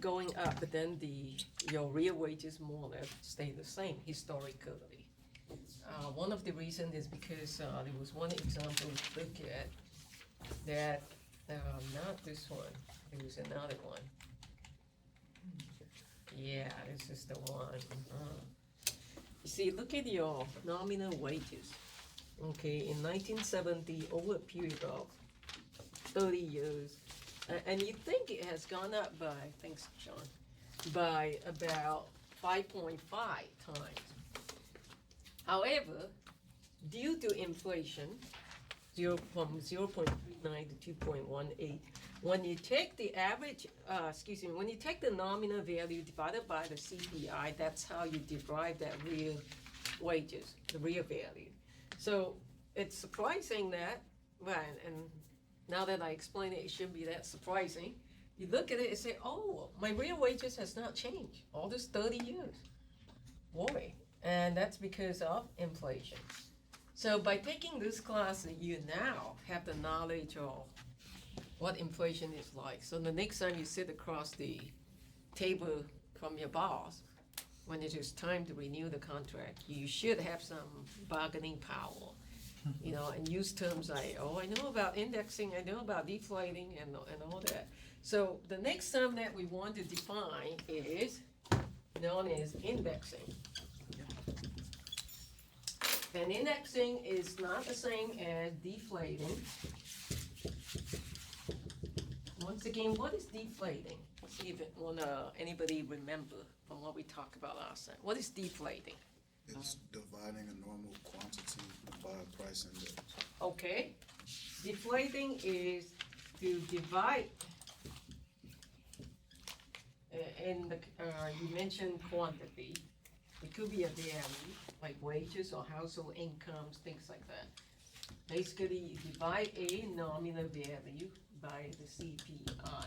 going up, but then your real wages more or less stay the same historically. One of the reasons is because there was one example to look at that, not this one, there was another one. Yeah, this is the one. You see, look at your nominal wages. Okay, in 1970, over a period of 30 years, and you think it has gone up by, thanks, John, by about 5.5 times. However, due to inflation, from 0.39 to 2.18, when you take the average, when you take the nominal value divided by the CPI, that's how you derive that real wages, the real value. So it's surprising that, right, and now that I explain it, it shouldn't be that surprising. You look at it and say, oh, my real wages has not changed all this 30 years. Boy, and that's because of inflation. So by taking this class, you now have the knowledge of what inflation is like. So the next time you sit across the table from your boss, when it is time to renew the contract, you should have some bargaining power, and use terms like, oh, I know about indexing, I know about deflating, and all that. So the next term that we want to define is known as indexing. And indexing is not the same as deflating. Once again, what is deflating? Let's see if anybody remember from what we talked about last time. What is deflating? It's dividing a normal quantity by a price index. Okay. Deflating is to divide, you mentioned quantity. It could be a value, like wages or household incomes, things like that. Basically, you divide a nominal value by the CPI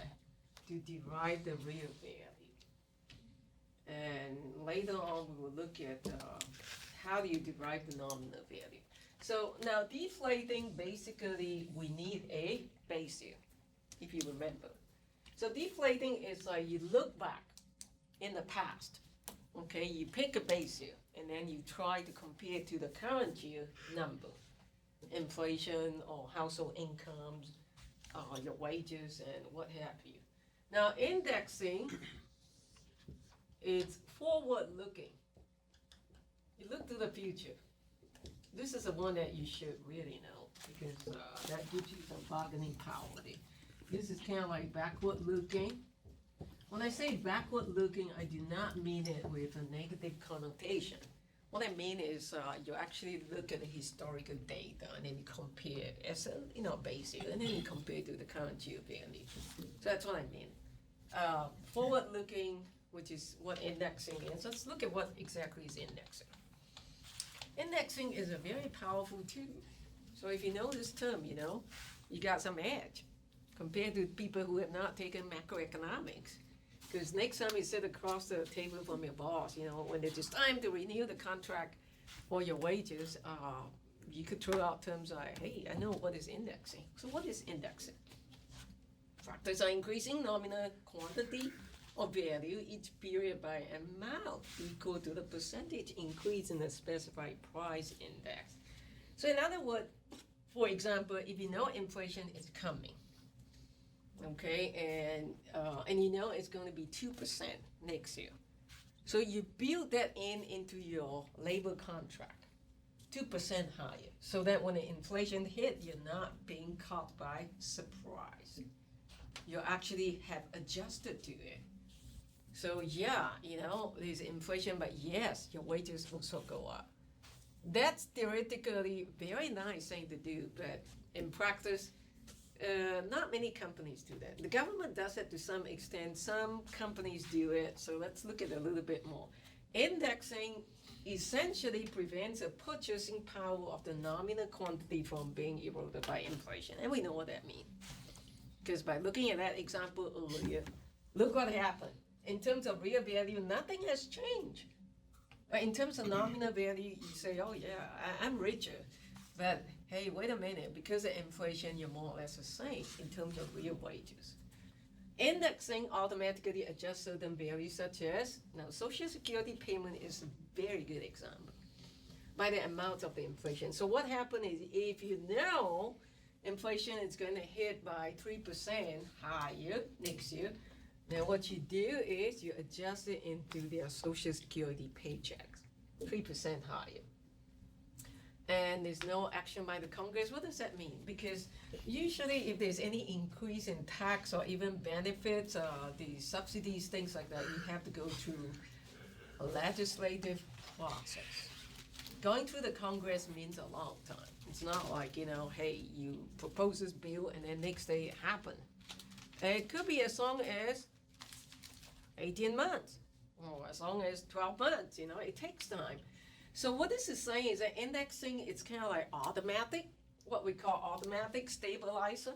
to derive the real value. And later on, we will look at how do you derive the nominal value. So now deflating, basically, we need a base year, if you remember. So deflating is like you look back in the past. Okay, you pick a base year, and then you try to compare it to the current year number, inflation or household incomes, your wages, and what have you. Now, indexing is forward-looking. You look to the future. This is the one that you should really know, because that gives you some bargaining power there. This is kind of like backward-looking. When I say backward-looking, I do not mean it with a negative connotation. What I mean is you actually look at the historical data and then you compare it as a basic, and then you compare it to the current year value. So that's what I mean. Forward-looking, which is what indexing is. Let's look at what exactly is indexing. Indexing is a very powerful tool. So if you know this term, you got some edge compared to people who have not taken macroeconomics. Because next time you sit across the table from your boss, when it is time to renew the contract for your wages, you could throw out terms like, hey, I know what is indexing. So what is indexing? Factors are increasing nominal quantity or value each period by amount equal to the percentage increase in the specified price index. So in other words, for example, if you know inflation is coming, okay, and it's going to be 2% next year. So you build that into your labor contract, 2% higher, so that when the inflation hit, you're not being caught by surprise. You actually have adjusted to it. So yeah, there's inflation, but yes, your wages also go up. That's theoretically very nice thing to do, but in practice, not many companies do that. The government does it to some extent. Some companies do it. So let's look at it a little bit more. Indexing essentially prevents the purchasing power of the nominal quantity from being eroded by inflation. And we know what that means. Because by looking at that example earlier, look what happened. In terms of real value, nothing has changed. But in terms of nominal value, you say, oh yeah, I'm richer. But hey, wait a minute, because of inflation, you're more or less the same in terms of real wages. Indexing automatically adjusts certain values such as, now Social Security payment is a very good example, by the amount of the inflation. So what happens is if you know inflation is going to hit by 3% higher next year, then what you do is you adjust it into their Social Security paychecks, 3% higher. And there's no action by the Congress. What does that mean? Because usually if there's any increase in tax or even benefits, the subsidies, things like that, you have to go through a legislative process. Going through the Congress means a long time. It's not like, hey, you propose this bill and then next day it happened. It could be as long as 18 months or as long as 12 months, it takes time. So what this is saying is that indexing, it's kind of like automatic, what we call automatic stabilizer.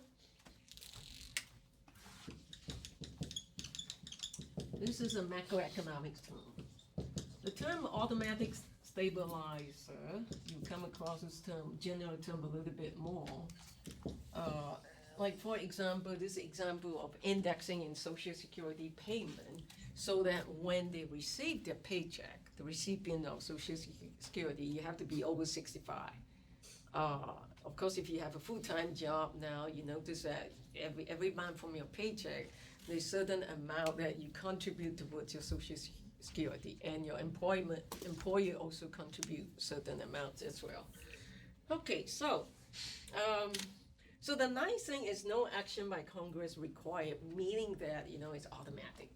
This is a macroeconomics term. The term automatic stabilizer, you come across this term, general term a little bit more. Like for example, this example of indexing in Social Security payment, so that when they receive their paycheck, the recipient of Social Security, you have to be over 65. Of course, if you have a full-time job now, you notice that every month from your paycheck, there's a certain amount that you contribute towards your Social Security, and your employer also contribute certain amounts as well. Okay, so the nice thing is no action by Congress required, meaning that it's automatic.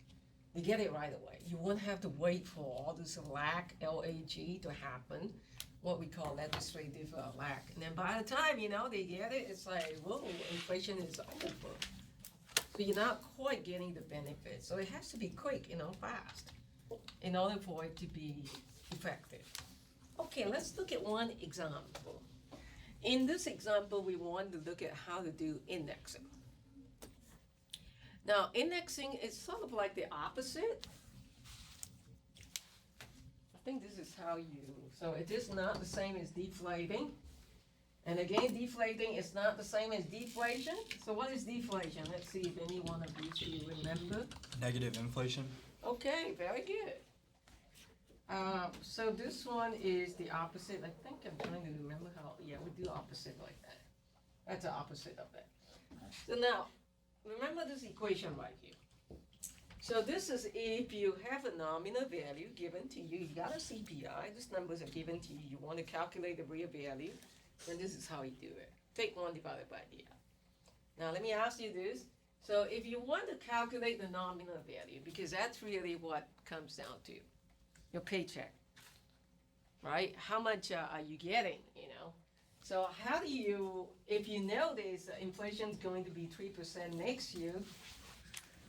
You get it right away. You won't have to wait for all this lag, LAG, to happen, what we call legislative lag. And then by the time, they get it, it's like, whoa, inflation is over. So you're not quite getting the benefit. So it has to be quick, fast, in order for it to be effective. Okay, let's look at one example. In this example, we want to look at how to do indexing. Now, indexing is sort of like the opposite. I think this is how so it is not the same as deflating. And again, deflating is not the same as deflation. So what is deflation? Let's see if any one of you remember. Negative inflation. Okay, very good. So this one is the opposite. I think I'm trying to remember how, we do opposite like that. That's the opposite of that. So now, remember this equation right here. So this is if you have a nominal value given to you, you got a CPI, these numbers are given to you, you want to calculate the real value, then this is how you do it. Take 1 divided by the other. Now let me ask you this. So if you want to calculate the nominal value, because that's really what comes down to, your paycheck, right? How much are you getting, So how do you, if you know this inflation is going to be 3% next year,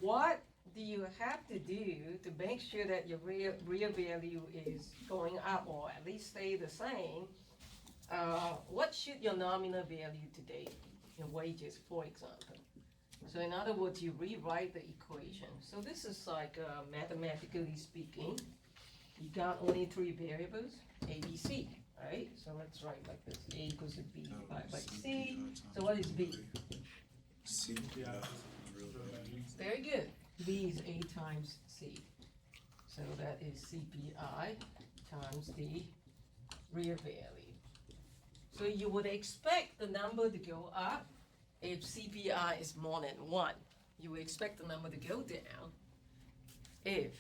what do you have to do to make sure that your real value is going up or at least stay the same? What should your nominal value today in wages, for example? So in other words, you rewrite the equation. So this is like mathematically speaking, you got only 3 variables, A, B, C, right? So let's write like this, A equals to B divided by C. So what is B? CPI. Very good. B is A times C. So that is CPI times the real value. So you would expect the number to go up if CPI is more than 1. You would expect the number to go down if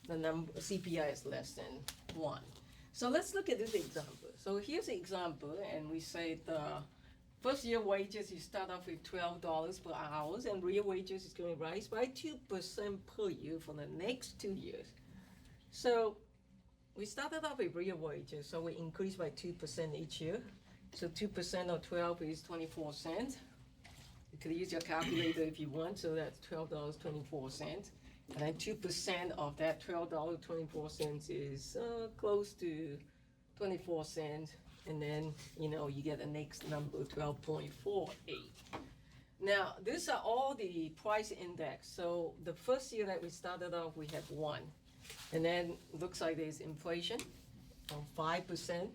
the number CPI is less than 1. So let's look at this example. So here's the example, and we say the first year wages, you start off with $12 per hour, and real wages is going to rise by 2% per year for the next 2 years. So we started off with real wages, so we increased by 2% each year. So 2% of 12 is 24 cents. You could use your calculator if you want, so that's $12.24. And then 2% of that $12.24 is close to 24 cents. And then, you get the next number, 12.48. Now, these are all the price index. So the first year that we started off, we had 1. And then it looks like there's inflation of 5%.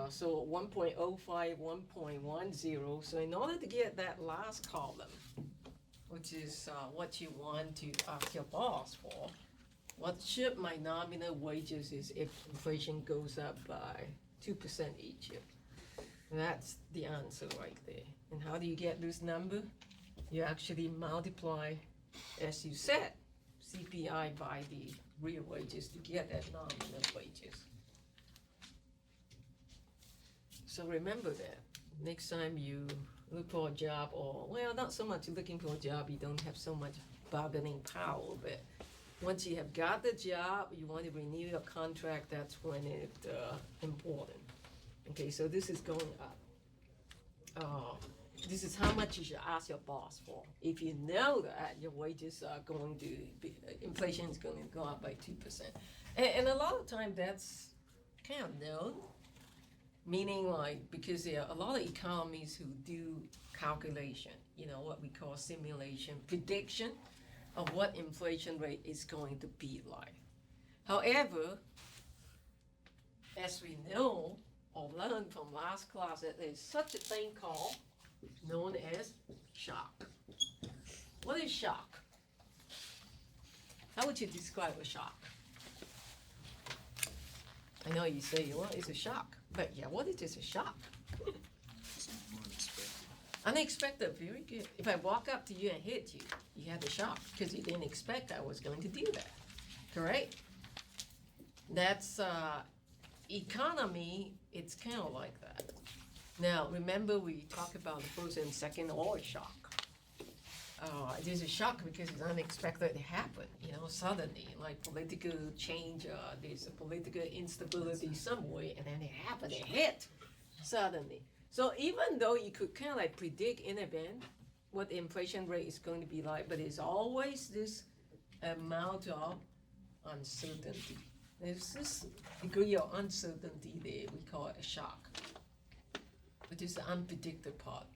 So 1.05, 1.10. So in order to get that last column, which is what you want to ask your boss for. What should my nominal wages is if inflation goes up by 2% each year? That's the answer right there. And how do you get this number? You actually multiply, as you said, CPI by the real wages to get that nominal wages. So remember that. Next time you look for a job, or, well, not so much looking for a job, you don't have so much bargaining power, but once you have got the job, you want to renew your contract, that's when it's important. Okay, so this is going up. This is how much you should ask your boss for. If you know that your wages are going to be, inflation is going to go up by 2%. And a lot of time that's kind of known, meaning like, because there are a lot of economies who do calculation, what we call simulation, prediction of what inflation rate is going to be like. However, as we know or learned from last class, that there's such a thing called known as shock. What is shock? How would you describe a shock? I know you say, well, it's a shock, but yeah, what is a shock? Something unexpected. Unexpected, very good. If I walk up to you and hit you, you had a shock because you didn't expect I was going to do that, correct? That's economy, it's kind of like that. Now, remember we talked about the first and second order shock. It is a shock because it's unexpected to happen, suddenly, like political change, there's a political instability somewhere, and then it happened, it hit suddenly. So even though you could kind of like predict in advance what the inflation rate is going to be like, but there's always this amount of uncertainty. There's this degree of uncertainty there, we call it a shock, which is the unpredicted part.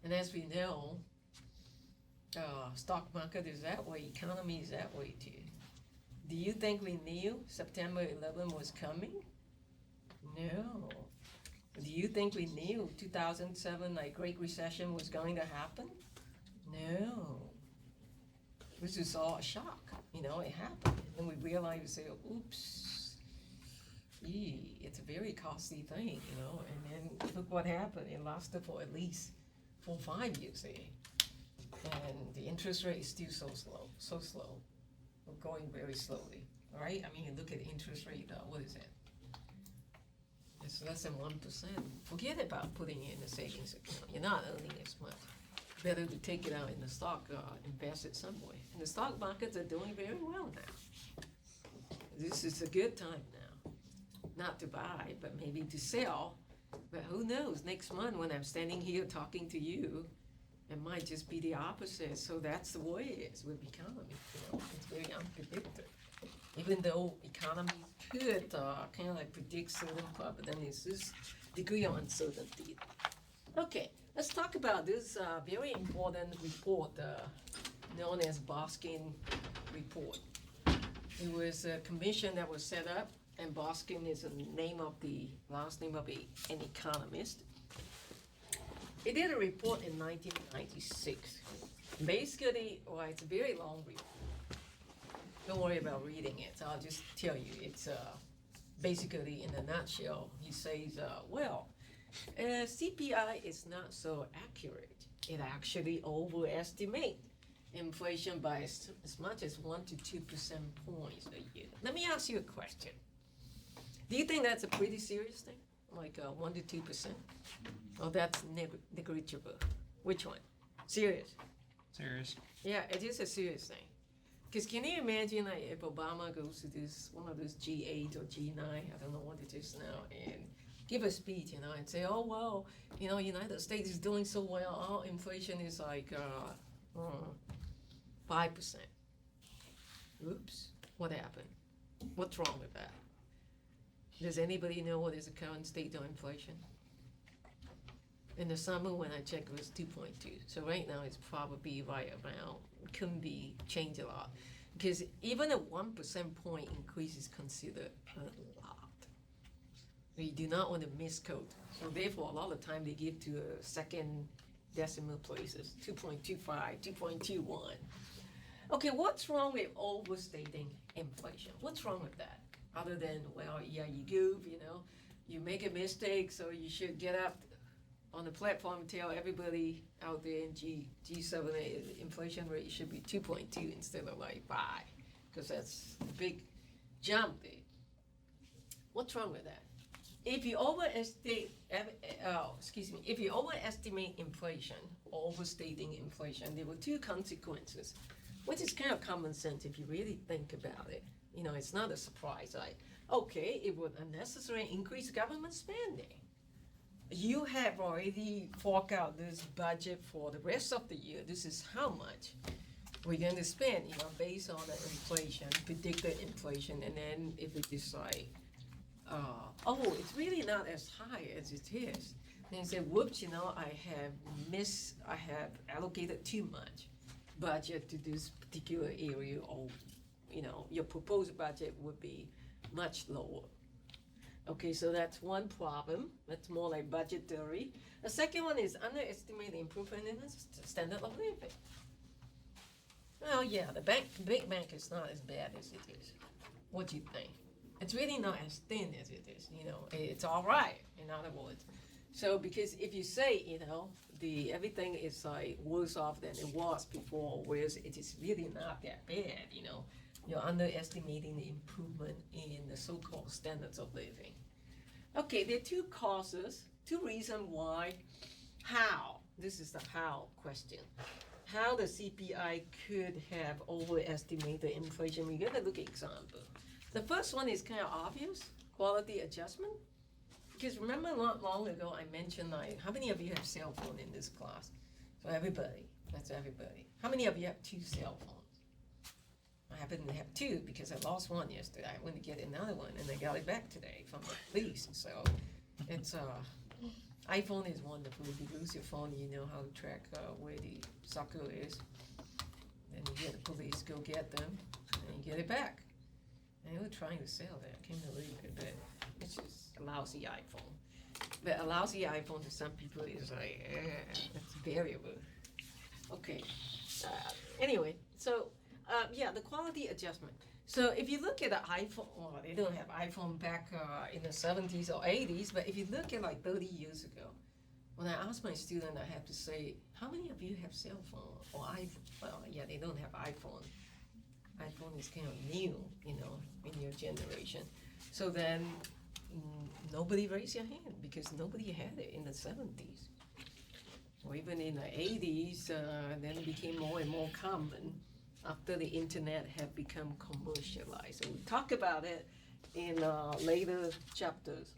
And as we know, stock market is that way, economy is that way too. Do you think we knew September 11 was coming? No. Do you think we knew 2007, like Great Recession, was going to happen? No. This is all a shock, it happened. And we realized, we say, oops, it's a very costly thing, and then look what happened. It lasted for at least 4 or 5 years there. And the interest rate is still so slow. We're going very slowly, all right? I mean, you look at interest rate, what is it? It's less than 1%. Forget about putting it in a savings account. You're not earning as much. Better to take it out in the stock, invest it somewhere. And the stock markets are doing very well now. This is a good time now. Not to buy, but maybe to sell. But who knows, next month when I'm standing here talking to you, it might just be the opposite. So that's the way it is with economy. It's very unpredictable. Even though economy could kind of like predict certain part, but then there's this degree of uncertainty. Okay, let's talk about this very important report known as Boskin report. It was a commission that was set up, and Boskin is the last name of an economist. It did a report in 1996. Basically, it's a very long report. Don't worry about reading it. I'll just tell you. It's basically, in a nutshell, he says, CPI is not so accurate. It actually overestimates inflation by as much as 1 to 2% points a year. Let me ask you a question. Do you think that's a pretty serious thing? Like 1 to 2%? Oh, that's negligible. Which one? Serious? Serious. Yeah, it is a serious thing. Because can you imagine like, if Obama goes to one of those G8 or G9, I don't know what it is now, and give a speech, and say, oh, well, United States is doing so well, our inflation is like 5%. Oops, what happened? What's wrong with that? Does anybody know what is the current state of inflation? In the summer when I checked, it was 2.2. So right now it's probably right around, couldn't be changed a lot. Because even a 1% point increase is considered a lot. We do not want to misquote. So therefore, a lot of time they give to a second decimal places, 2.25, 2.21. Okay, what's wrong with overstating inflation? What's wrong with that? Other than, well, yeah, you goof, you make a mistake, so you should get up on the platform and tell everybody out there in G7 the inflation rate should be 2.2 instead of like 5, because that's a big jump there. What's wrong with that? If you overestimate inflation, overstating inflation, there were two consequences, which is kind of common sense if you really think about it. It's not a surprise. It would unnecessarily increase government spending. You have already forked out this budget for the rest of the year. This is how much we're going to spend, based on the inflation, predicted inflation, and then if we decide, it's really not as high as it is, then you say, whoops, I have allocated too much budget to this particular area, or your proposed budget would be much lower. Okay, so that's one problem. That's more like budgetary. The second one is underestimate the improvement in the standard of living. Well, yeah, the big bank is not as bad as it is. What do you think? It's really not as thin as it is. It's all right. In other words, so because if you say everything is like worse off than it was before, whereas it is really not that bad. You're underestimating the improvement in the so-called standards of living. Okay, there are two causes, two reasons why, how, this is the how question, how the CPI could have overestimated inflation. We're gonna look at example. The first one is kind of obvious, quality adjustment. Because remember not long ago I mentioned, like, how many of you have cell phone in this class? So everybody, that's everybody. How many of you have two cell phones? I happen to have two because I lost one yesterday. I went to get another one and I got it back today from the police. So it's iPhone is wonderful. If you lose your phone, you know how to track where the sucker is. Then you get the police, go get them, and you get it back. And they were trying to sell that. I can't believe it, but it's just a lousy iPhone. But a lousy iPhone to some people is like, it's variable. Okay. Anyway, so the quality adjustment. So if you look at the iPhone, well, they don't have iPhone back in the 70s or 80s, but if you look at like 30 years ago, when I asked my student, I have to say, how many of you have cell phone or iPhone? Well, yeah, they don't have iPhone. iPhone is kind of new, in your generation. So then nobody raised your hand because nobody had it in the 70s. Or even in the 80s, then it became more and more common after the internet had become commercialized. So we'll talk about it in later chapters.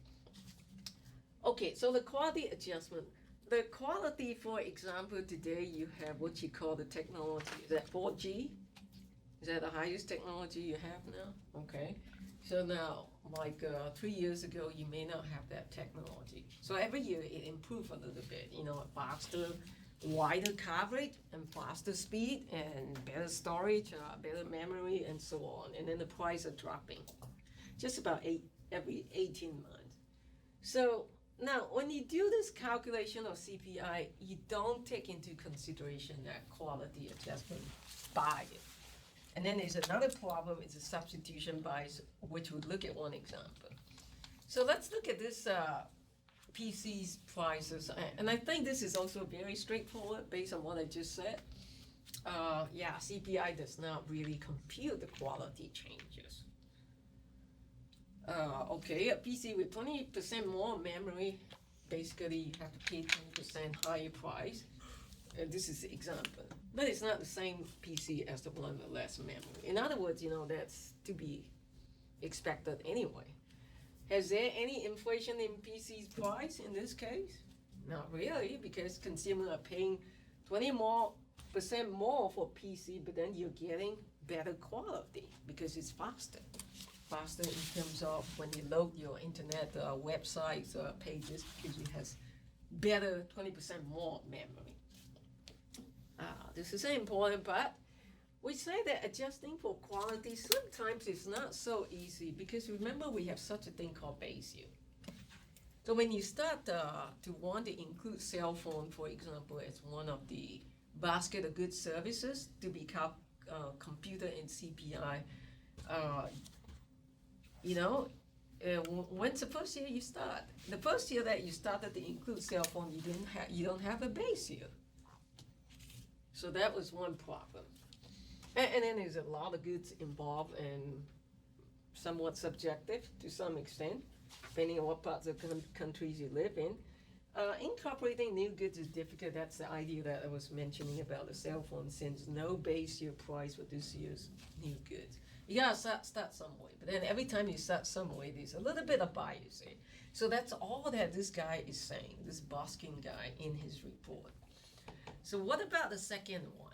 Okay, so the quality adjustment. The quality, for example, today you have what you call the technology. Is that 4G? Is that the highest technology you have now? Okay. So now, like 3 years ago, you may not have that technology. So every year it improves a little bit, faster, wider coverage and faster speed and better storage, better memory and so on. And then the price are dropping just about every 18 months. So now when you do this calculation of CPI, you don't take into consideration that quality adjustment bias. And then there's another problem, it's a substitution bias, which we'll look at one example. So let's look at this PC's prices, and I think this is also very straightforward based on what I just said. CPI does not really compute the quality changes. A PC with 20% more memory, basically you have to pay 20% higher price. This is the example. But it's not the same PC as the one with less memory. In other words, that's to be expected anyway. Has there any inflation in PC's price in this case? Not really, because consumers are paying 20% more for PC, but then you're getting better quality because it's faster. Faster in terms of when you load your internet websites or pages, because it has better 20% more memory. This is important, but we say that adjusting for quality sometimes is not so easy because remember we have such a thing called base year. So when you start to want to include cell phone, for example, as one of the basket of goods services to be computed in CPI, you know, when's the first year you start? The first year that you started to include cell phone, you don't have a base year. So that was one problem. And then there's a lot of goods involved and somewhat subjective to some extent, depending on what parts of countries you live in. Incorporating new goods is difficult. That's the idea that I was mentioning about the cell phone, since no base year price for this year's new goods. You gotta start some way, but then every time you start some way, there's a little bit of bias. So that's all that this guy is saying, this Boskin guy, in his report. So what about the second one?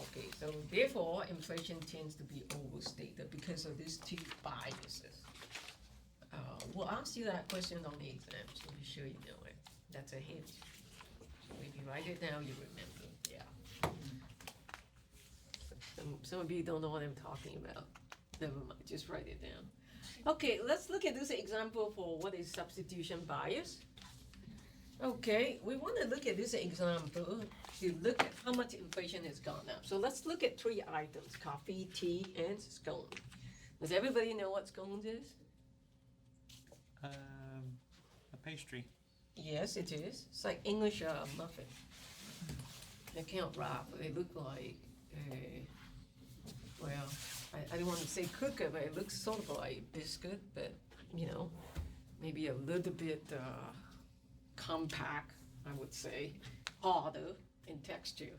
Okay, so therefore, inflation tends to be overstated because of these two biases. We'll ask you that question on the exam, so be sure you know it. That's a hint. So if you write it down, you remember. Yeah. Some of you don't know what I'm talking about. Never mind, just write it down. Okay, let's look at this example for what is substitution bias. Okay, we want to look at this example to look at how much inflation has gone up. So let's look at three items: coffee, tea, and scone. Does everybody know what scones is? A pastry. Yes, it is. It's like English muffin. They can't wrap. They look like, well, I don't want to say cookie, but it looks sort of like biscuit, but, you know, maybe a little bit compact, I would say, harder in texture.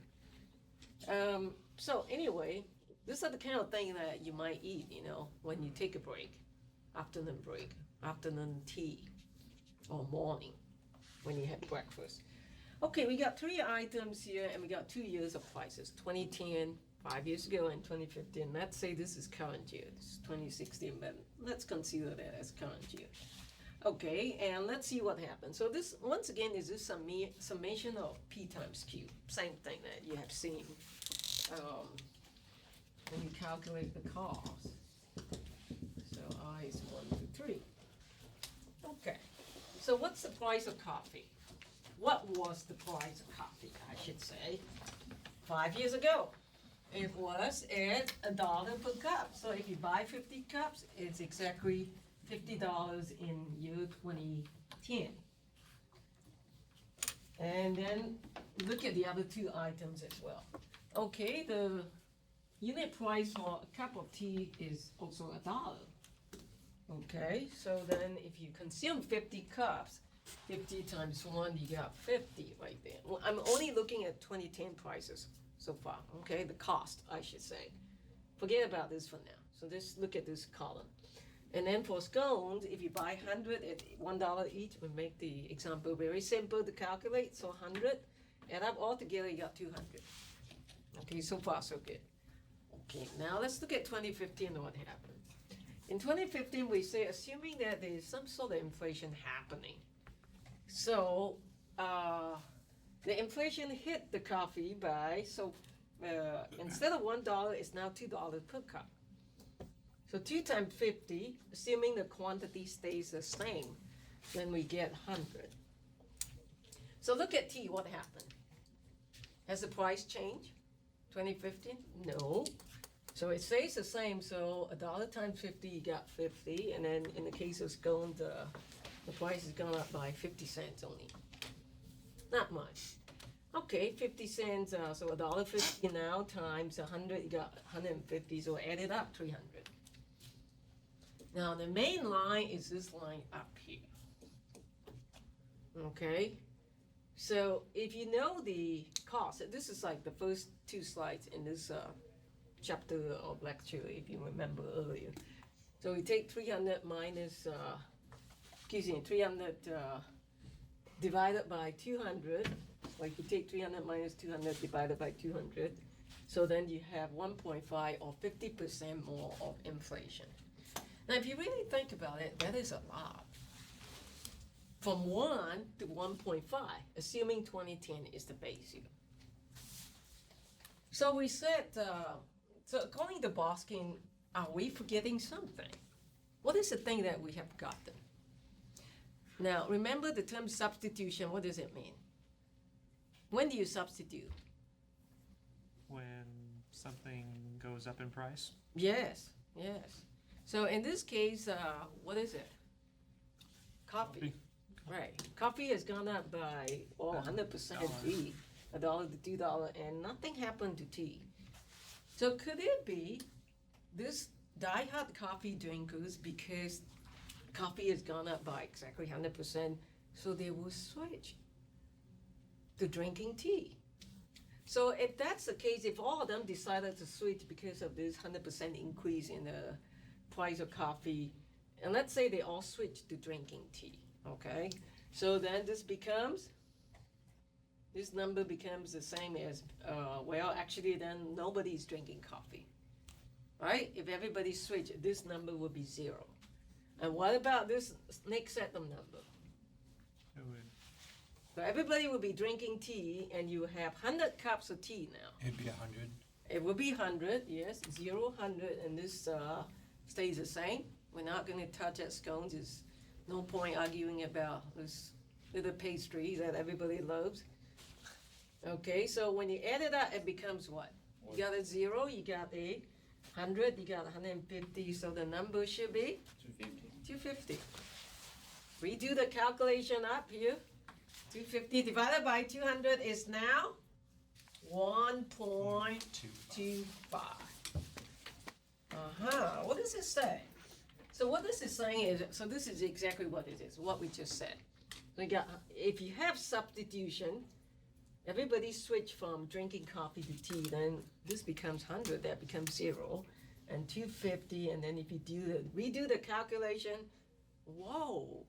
So anyway, these are the kind of thing that you might eat, you know, when you take a break, afternoon tea, or morning when you have breakfast. Okay, we got three items here, and we got 2 years of prices: 2010, 5 years ago, and 2015. Let's say this is current year. This is 2016, but let's consider that as current year. Okay, and let's see what happens. So this, once again, is this summation of P times Q. Same thing that you have seen when you calculate the cost. So I is 1 to 3. Okay, so what's the price of coffee? What was the price of coffee, I should say, 5 years ago? It was at $1 per cup. So if you buy 50 cups, it's exactly $50 in year 2010. And then look at the other two items as well. Okay, the unit price for a cup of tea is also $1. Okay, so then if you consume 50 cups, 50 times 1, you got 50 right there. Well, I'm only looking at 2010 prices so far, okay? The cost, I should say. Forget about this for now. So just look at this column. And then for scones, if you buy 100 at $1 each, we make the example very simple to calculate. So 100, add up all together, you got 200. Okay, so far so good. Okay, now let's look at 2015 and what happened. In 2015, we say, assuming that there is some sort of inflation happening. So the inflation hit the coffee by, instead of $1, it's now $2 per cup. So 2 times 50, assuming the quantity stays the same, then we get 100. So look at tea, what happened? Has the price changed? 2015? No. So it stays the same, so $1 times 50, you got 50, and then in the case of scones, the price has gone up by 50 cents only. Not much. Okay, 50 cents, so $1.50 now times 100, you got 150, so add it up, 300. Now the main line is this line up here. Okay, so if you know the cost, this is like the first 2 slides in this chapter of lecture, if you remember earlier. So we take 300 minus, 300 divided by 200. Like you take 300 minus 200 divided by 200. So then you have 1.5 or 50% more of inflation. Now, if you really think about it, that is a lot. From 1 to 1.5, assuming 2010 is the base year. So we said, so according to Boskin, are we forgetting something? What is the thing that we have gotten? Now, remember the term substitution, what does it mean? When do you substitute? When something goes up in price. Yes, yes. So in this case, what is it? Coffee. Right. Coffee has gone up by 100% tea, $1 to $2, and nothing happened to tea. So could it be this diehard coffee drinkers, because coffee has gone up by exactly 100%, so they will switch to drinking tea? So if that's the case, if all of them decided to switch because of this 100% increase in the price of coffee, and let's say they all switch to drinking tea, okay? So then this number becomes the same as, well, actually then nobody's drinking coffee, right? If everybody switch, this number will be 0. And what about this next set of number? It would. So everybody will be drinking tea, and you have 100 cups of tea now. It'd be 100. It will be 100, yes, 0, 100, and this stays the same. We're not going to touch that scones. There's no point arguing about this little pastry that everybody loves. Okay, so when you add it up, it becomes what? You got a 0, you got a 100, you got 150, so the number should be? 250. Redo the calculation up here. 250 divided by 200 is now 1.25. What does it say? So what this is saying is, so this is exactly what it is, what we just said. We got, if you have substitution, everybody switch from drinking coffee to tea, then this becomes 100, that becomes 0, and 250, and then if you redo the calculation, whoa,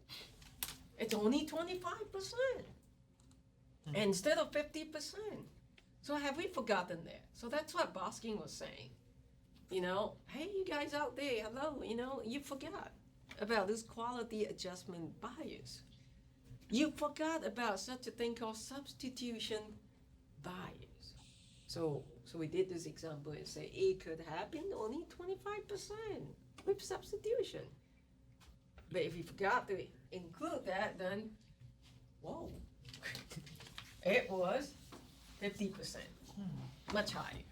it's only 25% instead of 50%. So have we forgotten that? So that's what Bosking was saying. You know, hey, you guys out there, hello, you know, you forgot about this quality adjustment bias. You forgot about such a thing called substitution bias. So we did this example and say it could happen only 25% with substitution. But if you forgot to include that, then, whoa, it was 50%, much higher.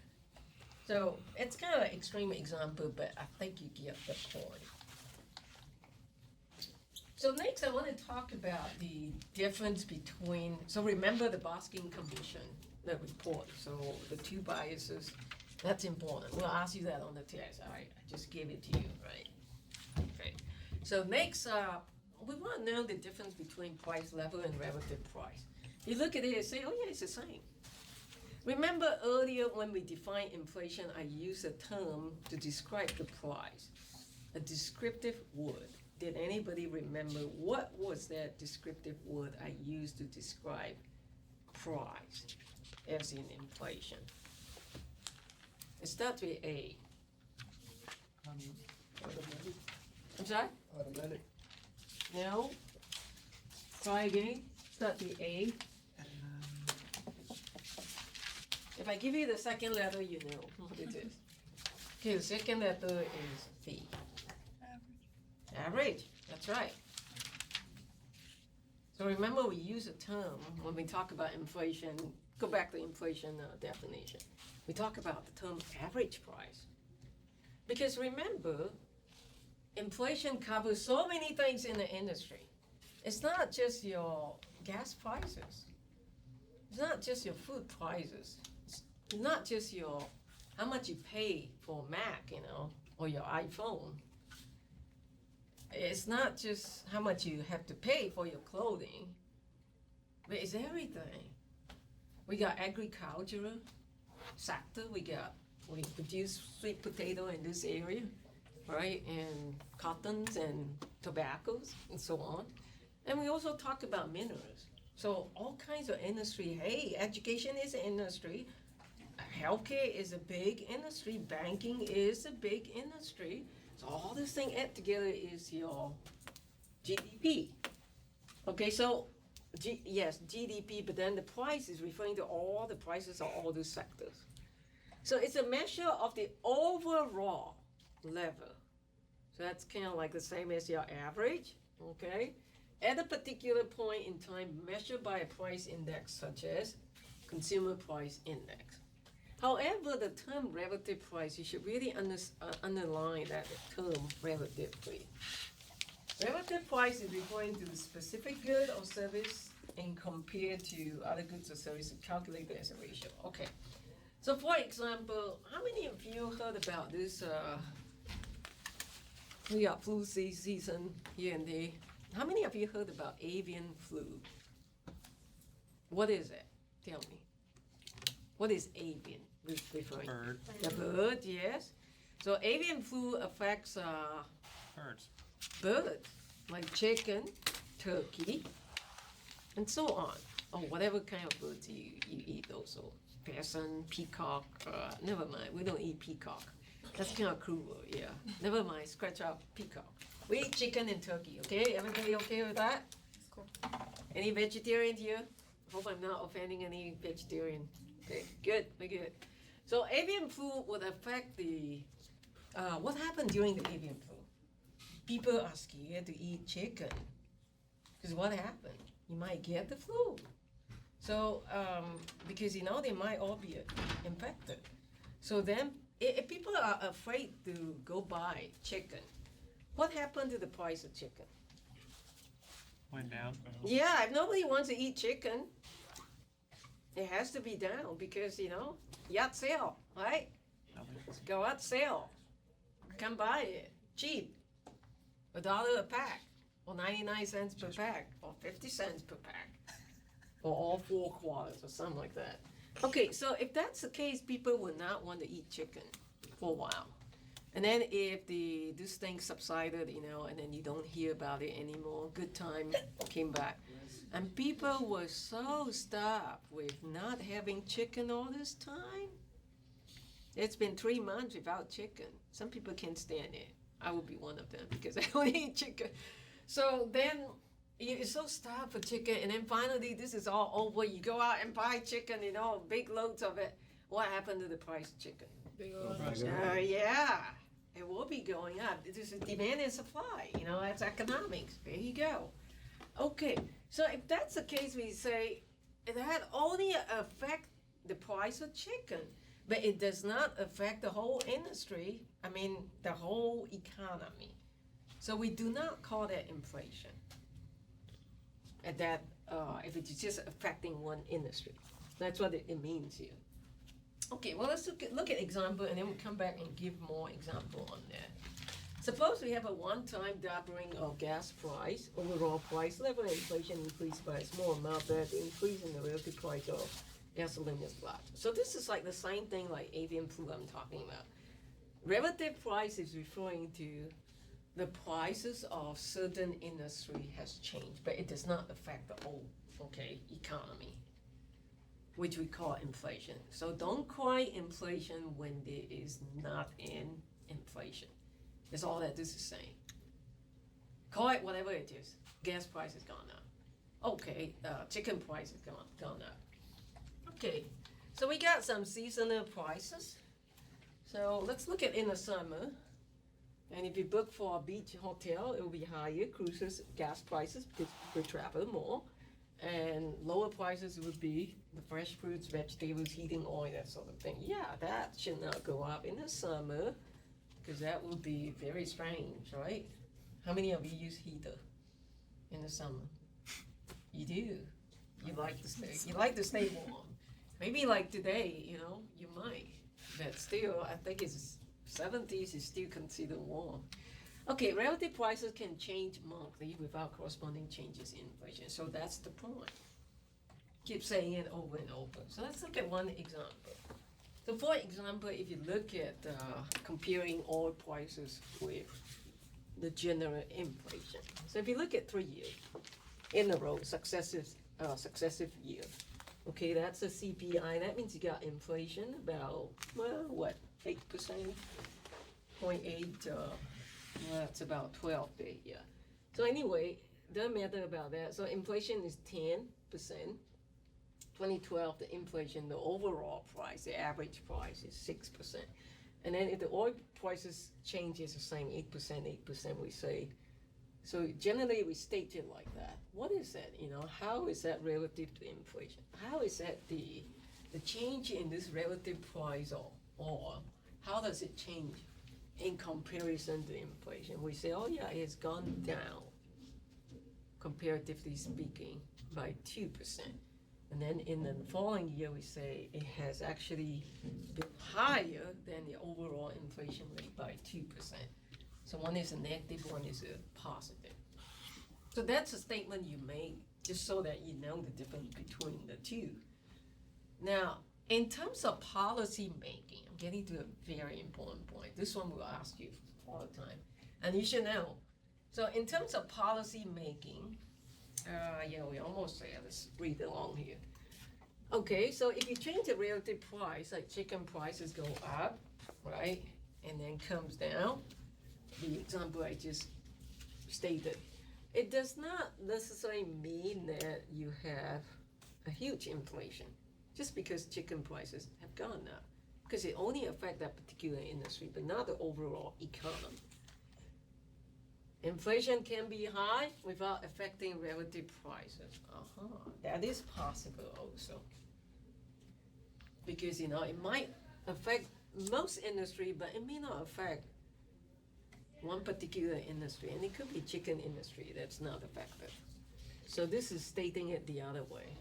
So it's kind of an extreme example, but I think you get the point. So next I want to talk about the difference between, so remember the Bosking Commission, the report, so the two biases, that's important. We'll ask you that on the test. All right, I just gave it to you, right? Okay. So next, we want to know the difference between price level and relative price. You look at it and say, oh yeah, it's the same. Remember earlier when we defined inflation, I used a term to describe the price, a descriptive word. Did anybody remember what was that descriptive word I used to describe price as in inflation? It starts with A. Automatic. I'm sorry? Automatic. No. Try again. Start with A. If I give you the second letter, you know what it is. Okay, the second letter is B. Average, that's right. So remember we use a term when we talk about inflation, go back to inflation definition. We talk about the term average price. Because remember, inflation covers so many things in the industry. It's not just your gas prices. It's not just your food prices. It's not just your, how much you pay for Mac, you know, or your iPhone. It's not just how much you have to pay for your clothing, but it's everything. We got agricultural sector, we produce sweet potato in this area, right? And cottons and tobaccos and so on. And we also talk about minerals. So all kinds of industry, hey, education is an industry, healthcare is a big industry, banking is a big industry. So all this thing add together is your GDP. Okay, so yes, GDP, but then the price is referring to all the prices of all those sectors. So it's a measure of the overall level. So that's kind of like the same as your average, okay? at a particular point in time measured by a price index such as consumer price index. However, the term relative price, you should really underline that term relatively. Relative price is referring to the specific good or service and compared to other goods or services calculated as a ratio. Okay. So for example, how many of you heard about this we got flu season here and there? How many of you heard about avian flu? What is it? Tell me. What is avian referring? Bird. The bird, yes. So avian flu affects birds, like chicken, turkey, and so on. Or whatever kind of birds you eat also. Pheasant, peacock, never mind, we don't eat peacock. That's kind of cruel, yeah. Never mind, scratch out peacock. We eat chicken and turkey, okay? Everybody okay with that? Cool. Any vegetarian here? Hope I'm not offending any vegetarian. Okay, good, we're good. So avian flu would affect the, what happened during the avian flu? People are scared to eat chicken. Because what happened? You might get the flu. So, because they might all be infected. So then, if people are afraid to go buy chicken, what happened to the price of chicken? Went down. Yeah, if nobody wants to eat chicken, it has to be down because, yacht sale, right? Go out sale. Come buy it. Cheap. $1 a pack, or 99 cents per pack, or 50 cents per pack, or all 4 quarters, or something like that. Okay, so if that's the case, people would not want to eat chicken for a while. And then if this thing subsided, and then you don't hear about it anymore, good time came back. And people were so stuck with not having chicken all this time. It's been 3 months without chicken. Some people can't stand it. I would be one of them because I don't eat chicken. So then you're so starved for chicken, and then finally this is all over. You go out and buy chicken, big loads of it. What happened to the price of chicken? Yeah, it will be going up. This is demand and supply. That's economics. There you go. Okay, so if that's the case, we say that only affect the price of chicken, but it does not affect the whole industry. The whole economy. So we do not call that inflation. At that, if it's just affecting one industry, that's what it means here. Okay, well let's look at example, and then we'll come back and give more example on that. Suppose we have a one-time doubling of gas price, overall price level inflation increased by a small amount, but the increase in the relative price of gasoline is large. So this is like the same thing like avian flu I'm talking about. Relative price is referring to the prices of certain industry has changed, but it does not affect the whole, economy, which we call inflation. So don't call inflation when there is not an inflation. That's all that this is saying. Call it whatever it is. Gas price has gone up. Okay, chicken price has gone up. Okay, so we got some seasonal prices. So let's look at in the summer. And if you book for a beach hotel, it will be higher. Cruises, gas prices per travel more. And lower prices would be the fresh fruits, vegetables, heating oil, that sort of thing. Yeah, that should not go up in the summer because that would be very strange, right? How many of you use heater in the summer? You do. You like to stay warm. Maybe like today, you might. But still, I think it's 70s is still considered warm. Okay, relative prices can change monthly without corresponding changes in inflation. So that's the point. Keep saying it over and over. So let's look at one example. So for example, if you look at comparing oil prices with the general inflation. So if you look at 3 years in a row, successive year. Okay, that's a CPI. That means you got inflation about, 8%? 0.8, that's about 12 there, yeah. So anyway, doesn't matter about that. So inflation is 10%. 2012, the inflation, the overall price, the average price is 6%. And then if the oil prices changes the same 8%, we say So generally we state it like that. What is that, how is that relative to inflation? How is that the change in this relative price or how does it change in comparison to inflation? We say, oh yeah, it's gone down, comparatively speaking, by 2%. And then in the following year, we say it has actually been higher than the overall inflation rate by 2%. So one is a negative, one is a positive. So that's a statement you make just so that you know the difference between the two. Now, in terms of policy making, I'm getting to a very important point. This one will ask you all the time, and you should know. So in terms of policy making, we're almost there. Let's read along here. Okay, so if you change the relative price, like chicken prices go up, right, and then comes down, the example I just stated, it does not necessarily mean that you have a huge inflation just because chicken prices have gone up, because it only affects that particular industry, but not the overall economy. Inflation can be high without affecting relative prices. That is possible also. Because, it might affect most industry, but it may not affect one particular industry, and it could be chicken industry that's not affected. So this is stating it the other way.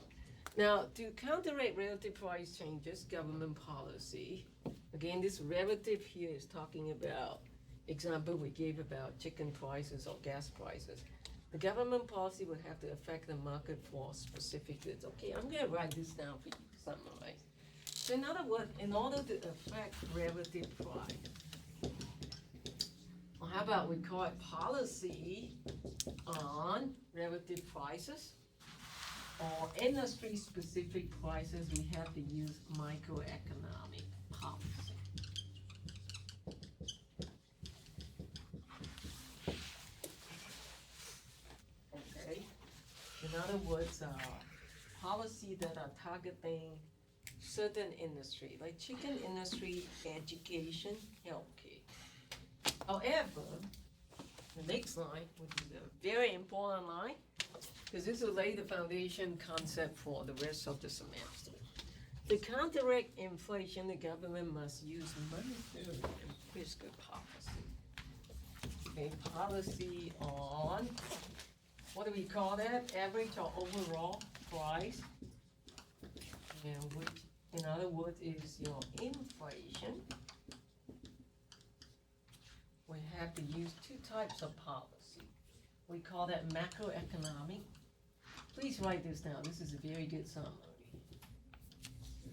Now, to counteract relative price changes, government policy, again, this relative here is talking about, example we gave about chicken prices or gas prices. The government policy would have to affect the market for specific goods. Okay, I'm gonna write this down for you to summarize. So in other words, in order to affect relative price, or how about we call it policy on relative prices or industry-specific prices, we have to use microeconomic policy. Okay, in other words, policy that are targeting certain industry, like chicken industry, education, healthcare. However, the next line, which is a very important line, because this will lay the foundation concept for the rest of the semester. To counteract inflation, the government must use monetary and fiscal policy. Okay, policy on, what do we call that? Average or overall price, and which, in other words, is your inflation. We have to use two types of policy. We call that macroeconomic. Please write this down. This is a very good summary.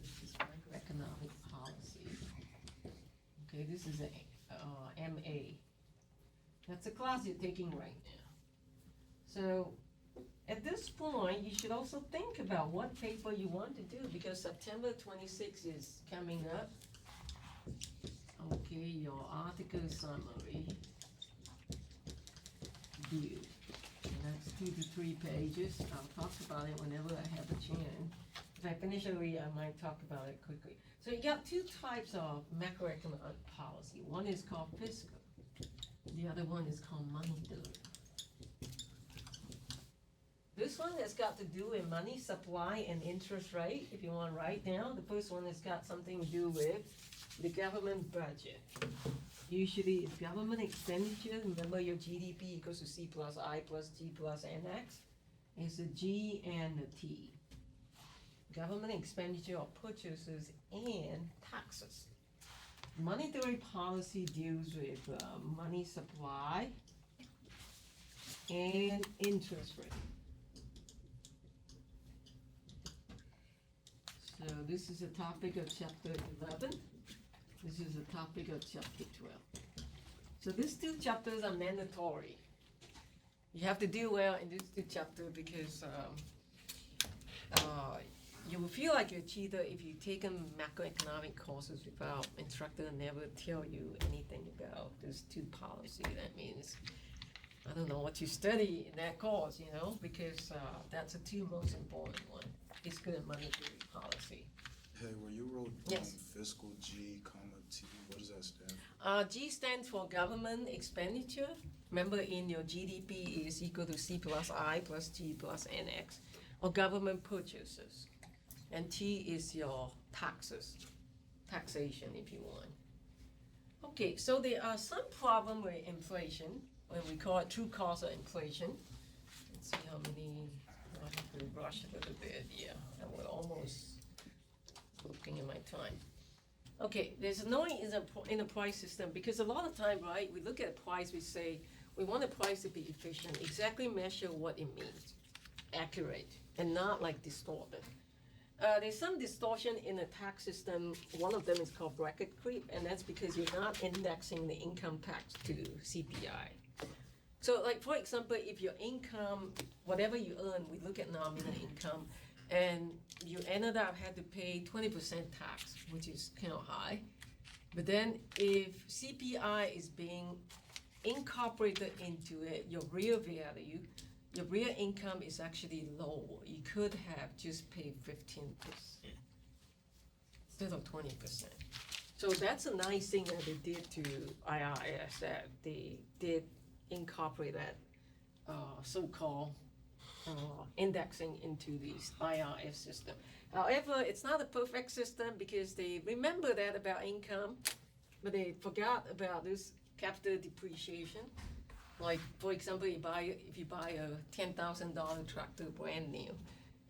This is macroeconomic policy. Okay, this is a MA. That's a class you're taking right now. So at this point, you should also think about what paper you want to do, because September 26th is coming up. Okay, your article summary due. And that's 2 to 3 pages. I'll talk about it whenever I have a chance. If I finish early, I might talk about it quickly. So you got two types of macroeconomic policy. One is called fiscal. The other one is called monetary. This one has got to do with money supply and interest rate. If you want to write down, the first one has got something to do with the government budget. Usually it's government expenditure. Remember, your GDP equals to C plus I plus G plus NX. It's the G and the T. Government expenditure or purchases and taxes. Monetary policy deals with money supply and interest rate. So this is a topic of chapter 11. This is a topic of chapter 12. So these two chapters are mandatory. You have to do well in these two chapters because you will feel like you're a cheater if you've taken macroeconomic courses without instructor never tell you anything about these two policies. That means, I don't know what you study in that course, because that's the two most important one. Fiscal and monetary policy. Hey, where you wrote Yes. fiscal G, comma T, what does that stand for? G stands for government expenditure. Remember, in your GDP is equal to C plus I plus G plus NX, or government purchases. And T is your taxes, taxation if you want. Okay, so there are some problem with inflation, when we call it true cause of inflation. Let's see how many, I have to rush a little bit, yeah, and we're almost looking at my time. Okay, there's noise in the price system, because a lot of time, right, we look at price, we say, we want the price to be efficient, exactly measure what it means, accurate, and not like distorted. There's some distortion in the tax system. One of them is called bracket creep, and that's because you're not indexing the income tax to CPI. So like, for example, if your income, whatever you earn, we look at nominal income, and you ended up had to pay 20% tax, which is kind of high. But then if CPI is being incorporated into it, your real value, your real income is actually low. You could have just paid 15% instead of 20%. So that's a nice thing that they did to IRS, that they did incorporate that so-called indexing into the IRS system. However, it's not a perfect system because they remember that about income, but they forgot about this capital depreciation. Like, for example, if you buy a $10,000 tractor brand new,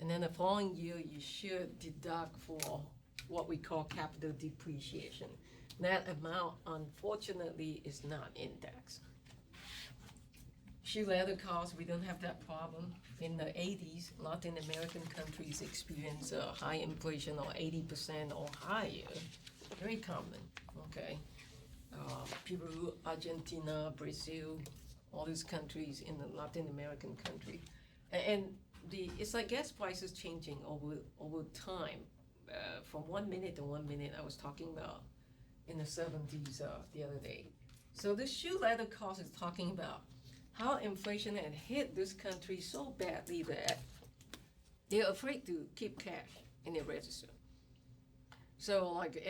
and then the following year you should deduct for what we call capital depreciation. That amount, unfortunately, is not indexed. Shoe leather costs, we don't have that problem. In the 80s, Latin American countries experience high inflation or 80% or higher. Very common, okay? Peru, Argentina, Brazil, all these countries in the Latin American country. And it's like gas prices changing over time. From 1 minute to 1 minute, I was talking about in the 70s the other day. So this shoe leather cost is talking about how inflation had hit this country so badly that they're afraid to keep cash in their register. So like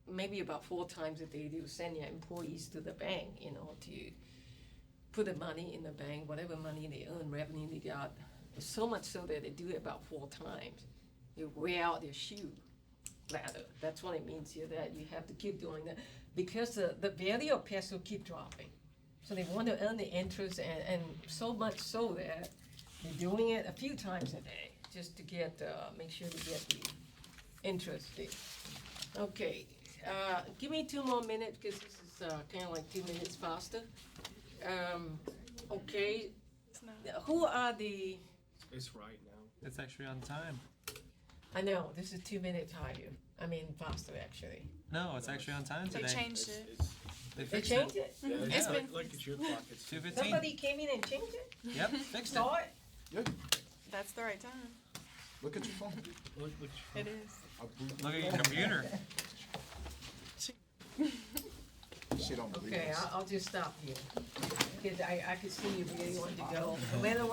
maybe about 4 times a day, they will send their employees to the bank, to put the money in the bank, whatever money they earn, revenue they got. So much so that they do it about 4 times. They wear out their shoe leather. That's what it means here, that you have to keep doing that because the value of peso keep dropping. So they want to earn the interest, and so much so that they're doing it a few times a day just to make sure to get the interest there. Okay, give me 2 more minutes because this is kind of like 2 minutes faster. Okay, who are the? It's right now. It's actually on time. I know, this is 2 minutes higher. I mean faster actually. No, it's actually on time They today. changed it. They They fixed changed it. it? Yeah, It's it's been- like it's your clock. It's 2:15. Somebody came in and changed it? Yep, fixed it. Saw it? Yeah, That's the right time. look at your phone. look, It is. Look at your computer. She don't believe Okay, us. I'll just stop here. Because I could see you really want to go. No matter what